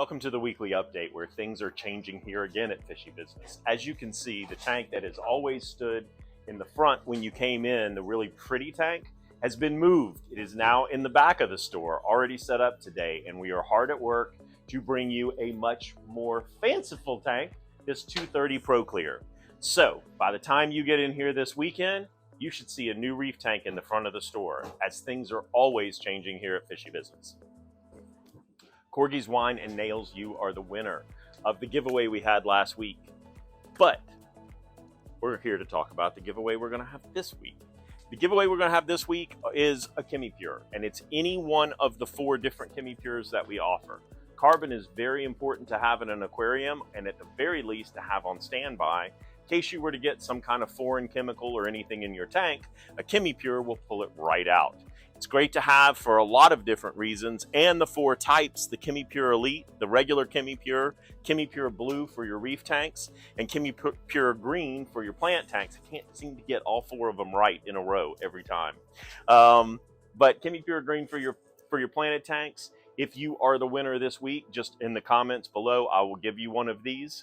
Welcome to the weekly update where things are changing here again at Fishy Business. As you can see, the tank that has always stood in the front when you came in, the really pretty tank, has been moved. It is now in the back of the store, already set up today, and we are hard at work to bring you a much more fanciful tank, this 230 Pro Clear. So, by the time you get in here this weekend, you should see a new reef tank in the front of the store, as things are always changing here at Fishy Business. Corgie's Wine and Nails, you are the winner of the giveaway we had last week. But we're here to talk about the giveaway we're going to have this week. The giveaway we're going to have this week is a ChemiPure, and it's any one of the 4 different ChemiPures that we offer. Carbon is very important to have in an aquarium, and at the very least to have on standby. In case you were to get some kind of foreign chemical or anything in your tank, a ChemiPure will pull it right out. It's great to have for a lot of different reasons, and the 4 types, the ChemiPure Elite, the regular ChemiPure, ChemiPure Blue for your reef tanks, and ChemiPure Green for your plant tanks. I can't seem to get all 4 of them right in a row every time. But ChemiPure Green for your planted tanks, if you are the winner this week, just in the comments below, I will give you one of these.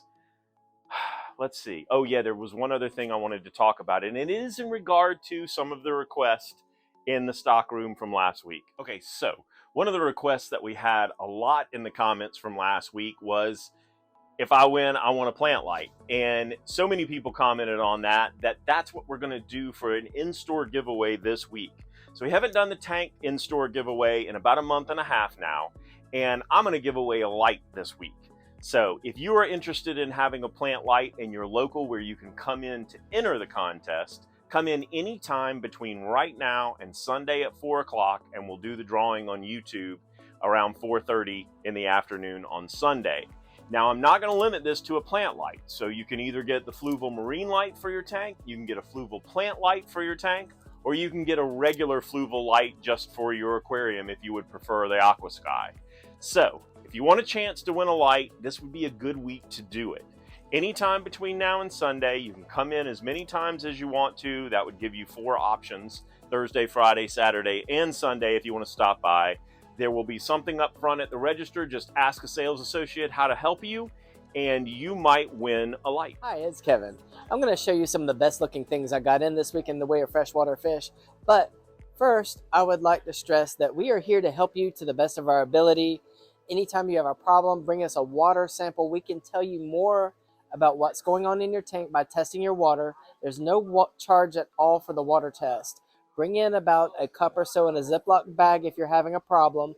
Let's see. Oh yeah, there was one other thing I wanted to talk about, and it is in regard to some of the requests in the stock room from last week. Okay, so one of the requests that we had a lot in the comments from last week was, if I win, I want a plant light. And so many people commented on that that's what we're going to do for an in-store giveaway this week. So we haven't done the tank in-store giveaway in about a month and a half now, and I'm going to give away a light this week. So if you are interested in having a plant light in your local where you can come in to enter the contest, come in anytime between right now and Sunday at 4 o'clock, and we'll do the drawing on YouTube around 4:30 in the afternoon on Sunday. Now, I'm not going to limit this to a plant light, so you can either get the Fluval Marine light for your tank, you can get a Fluval plant light for your tank, or you can get a regular Fluval light just for your aquarium if you would prefer the Aqua Sky. So, if you want a chance to win a light, this would be a good week to do it. Anytime between now and Sunday, you can come in as many times as you want to. That would give you 4 options, Thursday, Friday, Saturday, and Sunday if you want to stop by. There will be something up front at the register. Just ask a sales associate how to help you, and you might win a light. Hi, it's Kevin. I'm going to show you some of the best looking things I got in this week in the way of freshwater fish. But first, I would like to stress that we are here to help you to the best of our ability. Anytime you have a problem, bring us a water sample. We can tell you more about what's going on in your tank by testing your water. There's no charge at all for the water test. Bring in about a cup or so in a Ziploc bag if you're having a problem.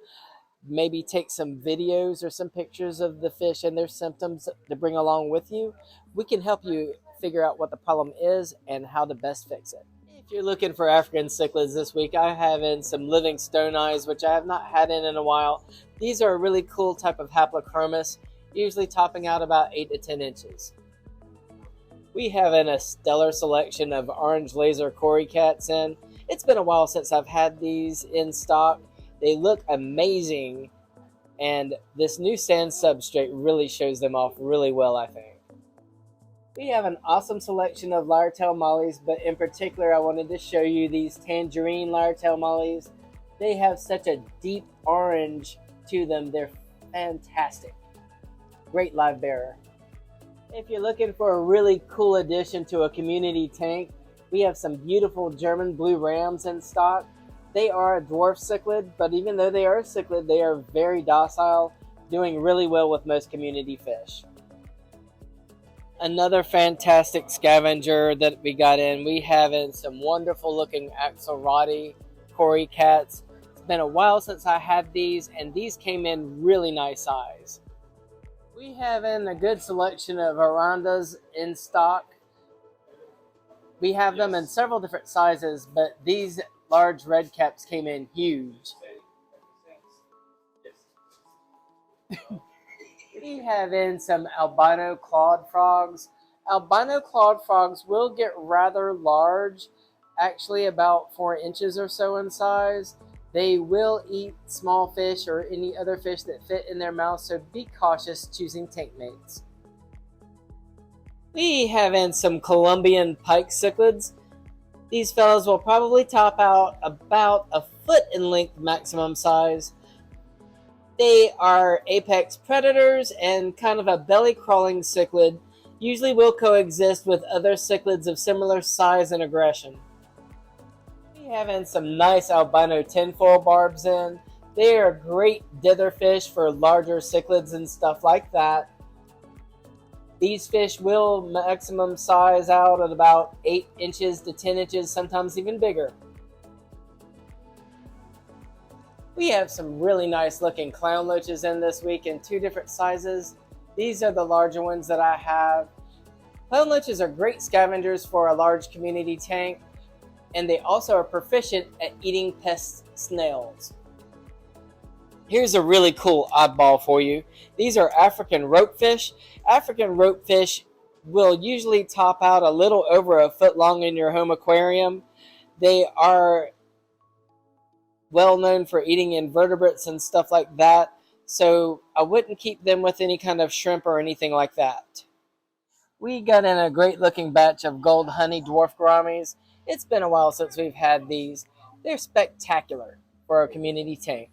Maybe take some videos or some pictures of the fish and their symptoms to bring along with you. We can help you figure out what the problem is and how to best fix it. If you're looking for African cichlids this week, I have in some LIVINGSTONII, which I have not had in a while. These are a really cool type of haplochromis, usually topping out about 8 to 10 inches. We have in a stellar selection of orange laser Corie cats in. It's been a while since I've had these in stock. They look amazing, and this new sand substrate really shows them off really well, I think. We have an awesome selection of lyre-tail mollies, but in particular I wanted to show you these tangerine lyre-tail mollies. They have such a deep orange to them. They're fantastic. Great live bearer. If you're looking for a really cool addition to a community tank, we have some beautiful German blue rams in stock. They are a dwarf cichlid, but even though they are a cichlid, they are very docile, doing really well with most community fish. Another fantastic scavenger that we got in, we have in some wonderful looking AXELRODI Corie cats. It's been a while since I had these, and these came in really nice size. We have in a good selection of ORANDAS in stock. We have them in several different sizes, but these large red caps came in huge. We have in some albino clawed frogs. Albino clawed frogs will get rather large, actually about 4 inches or so in size. They will eat small fish or any other fish that fit in their mouth, so be cautious choosing tank mates. We have in some Columbian pike cichlids. These fellows will probably top out about a foot in length maximum size. They are apex predators and kind of a belly-crawling cichlid. Usually will coexist with other cichlids of similar size and aggression. We have in some nice albino tinfoil barbs in. They are great dither fish for larger cichlids and stuff like that. These fish will maximum size out at about 8 inches to 10 inches, sometimes even bigger. We have some really nice looking clown loaches in this week in 2 different sizes. These are the larger ones that I have. Clown loaches are great scavengers for a large community tank, and they also are proficient at eating pest snails. Here's a really cool oddball for you. These are African ropefish. African ropefish will usually top out a little over a foot long in your home aquarium. They are well known for eating invertebrates and stuff like that, so I wouldn't keep them with any kind of shrimp or anything like that. We got in a great looking batch of gold honey dwarf gouramis. It's been a while since we've had these. They're spectacular for a community tank.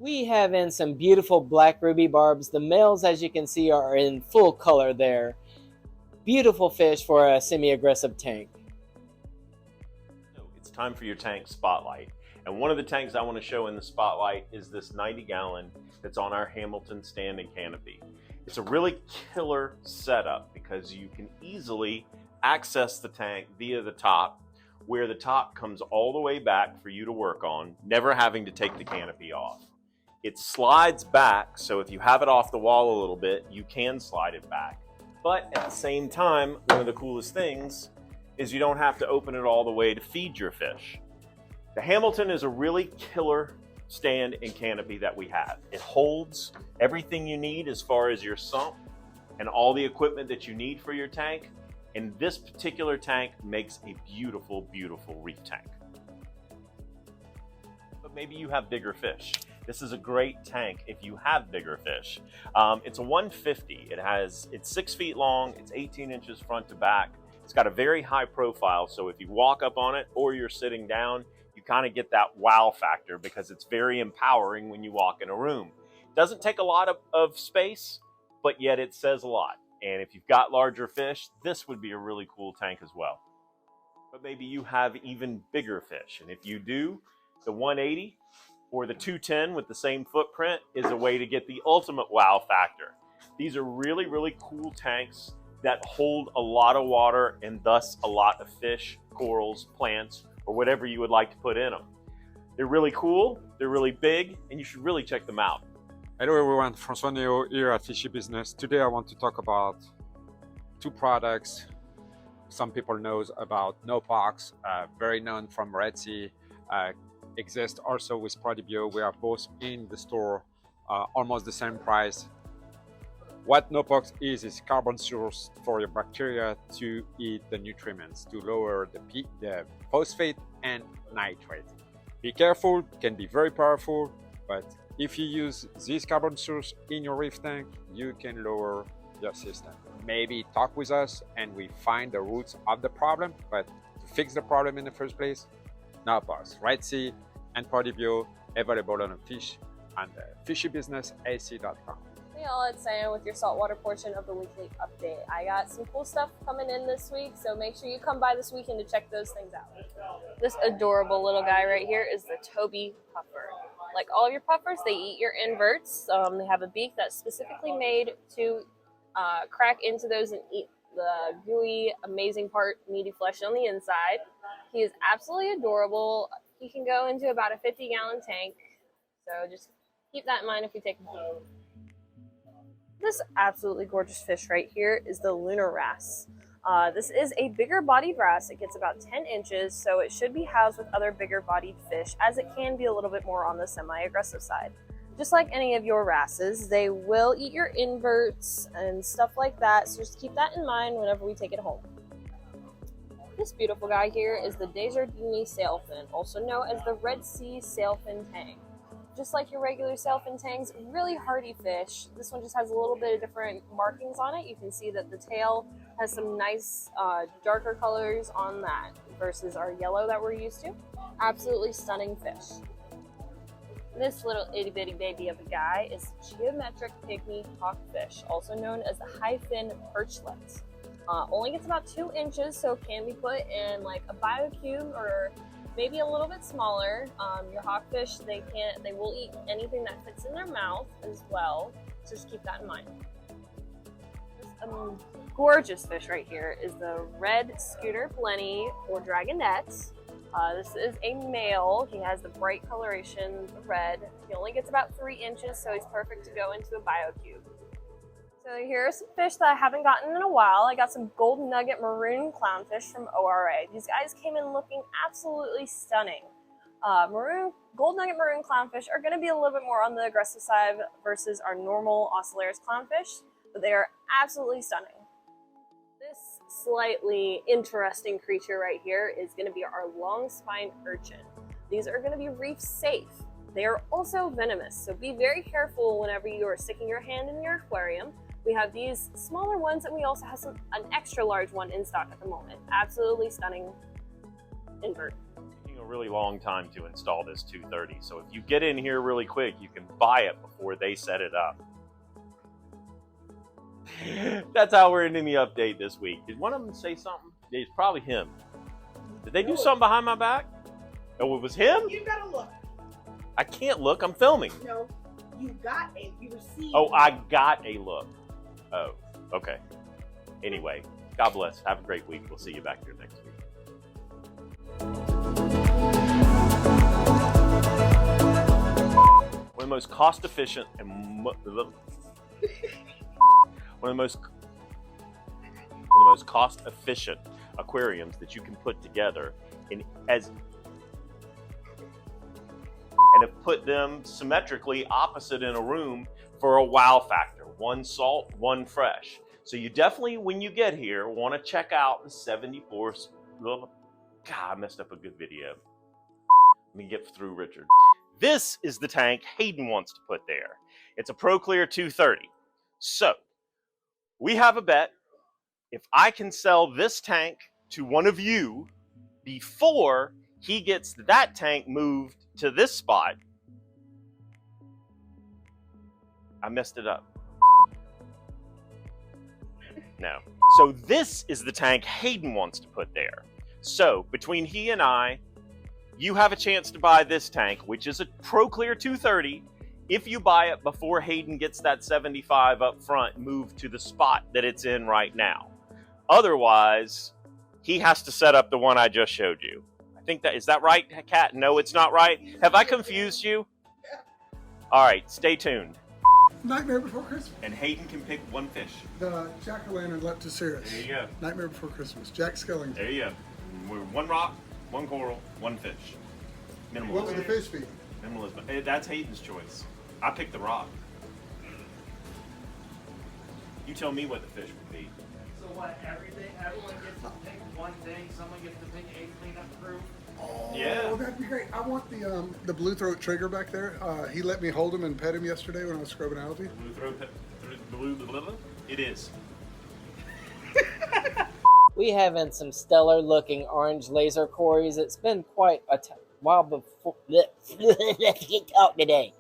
We have in some beautiful black ruby barbs. The males, as you can see, are in full color there. Beautiful fish for a semi-aggressive tank. It's time for your tank spotlight. And one of the tanks I want to show in the spotlight is this 90-gallon that's on our Hamilton standing canopy. It's a really killer setup because you can easily access the tank via the top, where the top comes all the way back for you to work on, never having to take the canopy off. It slides back, so if you have it off the wall a little bit, you can slide it back. But at the same time, one of the coolest things is you don't have to open it all the way to feed your fish. The Hamilton is a really killer stand and canopy that we have. It holds everything you need as far as your sump and all the equipment that you need for your tank. And this particular tank makes a beautiful, beautiful reef tank. But maybe you have bigger fish. This is a great tank if you have bigger fish. It's a 150. It's 6 feet long. It's 18 inches front to back. It's got a very high profile, so if you walk up on it or you're sitting down, you kind of get that wow factor because it's very empowering when you walk in a room. It doesn't take a lot of space, but yet it says a lot. And if you've got larger fish, this would be a really cool tank as well. But maybe you have even bigger fish. And if you do, the 180 or the 210 with the same footprint is a way to get the ultimate wow factor. These are really, really cool tanks that hold a lot of water and thus a lot of fish, corals, plants, or whatever you would like to put in them. They're really cool, they're really big, and you should really check them out. Hello everyone, Francois here at Fishy Business. Today I want to talk about 2 products some people know about NOPOX, very known from Red Sea, exist also with Prodibio. We are both in the store, almost the same price. What NOPOX is carbon source for your bacteria to eat the nutrients, to lower the phosphate and nitrate. Be careful, it can be very powerful, but if you use this carbon source in your reef tank, you can lower your system. Maybe talk with us and we find the roots of the problem, but to fix the problem in the first place, NOPOX, Red Sea, and Prodibio, available on a fish on the fishybusinessac.com. Hey all, it's Sam with your saltwater portion of the weekly update. I got some cool stuff coming in this week, so make sure you come by this weekend to check those things out. This adorable little guy right here is the TOBY puffer. Like all of your puffers, they eat your inverts. They have a beak that's specifically made to crack into those and eat the gooey, amazing part, meaty flesh on the inside. He is absolutely adorable. He can go into about a 50-gallon tank, so just keep that in mind if you take him home. This absolutely gorgeous fish right here is the LUNAR wrasse. This is a bigger bodied wrasse. It gets about 10 inches, so it should be housed with other bigger bodied fish, as it can be a little bit more on the semi-aggressive side. Just like any of your wrasses, they will eat your inverts and stuff like that, so just keep that in mind whenever we take it home. This beautiful guy here is the DESJARDINI sailfin, also known as the Red Sea sailfin tang. Just like your regular sailfin tangs, really hardy fish. This one just has a little bit of different markings on it. You can see that the tail has some nice darker colors on that versus our yellow that we're used to. Absolutely stunning fish. This little itty bitty baby of a guy is geometric pygmy hawkfish, also known as the high-fin perchlet. Only gets about 2 inches, so it can be put in like a biocube or maybe a little bit smaller. Your hawkfish, they will eat anything that fits in their mouth as well, so just keep that in mind. This gorgeous fish right here is the red scooter blenny or dragonette. This is a male. He has the bright coloration, the red. He only gets about 3 inches, so he's perfect to go into a biocube. So here are some fish that I haven't gotten in a while. I got some golden nugget maroon clownfish from ORA. These guys came in looking absolutely stunning. Gold nugget maroon clownfish are going to be a little bit more on the aggressive side versus our normal Ocellaris clownfish, but they are absolutely stunning. This slightly interesting creature right here is going to be our long-spined urchin. These are going to be reef safe. They are also venomous, so be very careful whenever you are sticking your hand in your aquarium. We have these smaller ones, and we also have an extra large one in stock at the moment. Absolutely stunning invert. Taking a really long time to install this 230, so if you get in here really quick, you can buy it before they set it up. That's how we're ending the update this week. Did one of them say something? It's probably him. Did they do something behind my back? Oh, it was him? You gotta look. I can't look. I'm filming. No, you received. Oh, I got a look. Oh, okay. Anyway, God bless. Have a great week. We'll see you back here next week. One of the most cost-efficient and one of the most cost-efficient aquariums that you can put together, and have put them symmetrically opposite in a room for a wow factor. One salt, one fresh. So you definitely, when you get here, want to check out the 74. God, I messed up a good video. Let me get through Richard. This is the tank Hayden wants to put there. It's a ProClear 230. So we have a bet. If I can sell this tank to one of you before he gets that tank moved to this spot, I messed it up. No. So this is the tank Hayden wants to put there. So between he and I, you have a chance to buy this tank, which is a ProClear 230, if you buy it before Hayden gets that 75 up front moved to the spot that it's in right now. Otherwise, he has to set up the one I just showed you. I think is that right, Kat? No, it's not right. Have I confused you? All right, stay tuned. Nightmare Before Christmas. And Hayden can pick one fish. The jack-o'-lantern leptocerus. There you go. Nightmare Before Christmas. Jack Skellington. There you go. We're one rock, one coral, one fish. Minimalism. What would the fish be? Minimalism. That's Hayden's choice. I picked the rock. You tell me what the fish would be. So what, everyone gets to pick one thing, someone gets to pick a cleanup crew? Oh, Yeah. that'd be great. I want the blue throat trigger back there. He let me hold him and pet him yesterday when I was scrubbing algae. Blue. It is. We having some stellar looking orange laser cories. It's been quite a while before. Let's get talk today.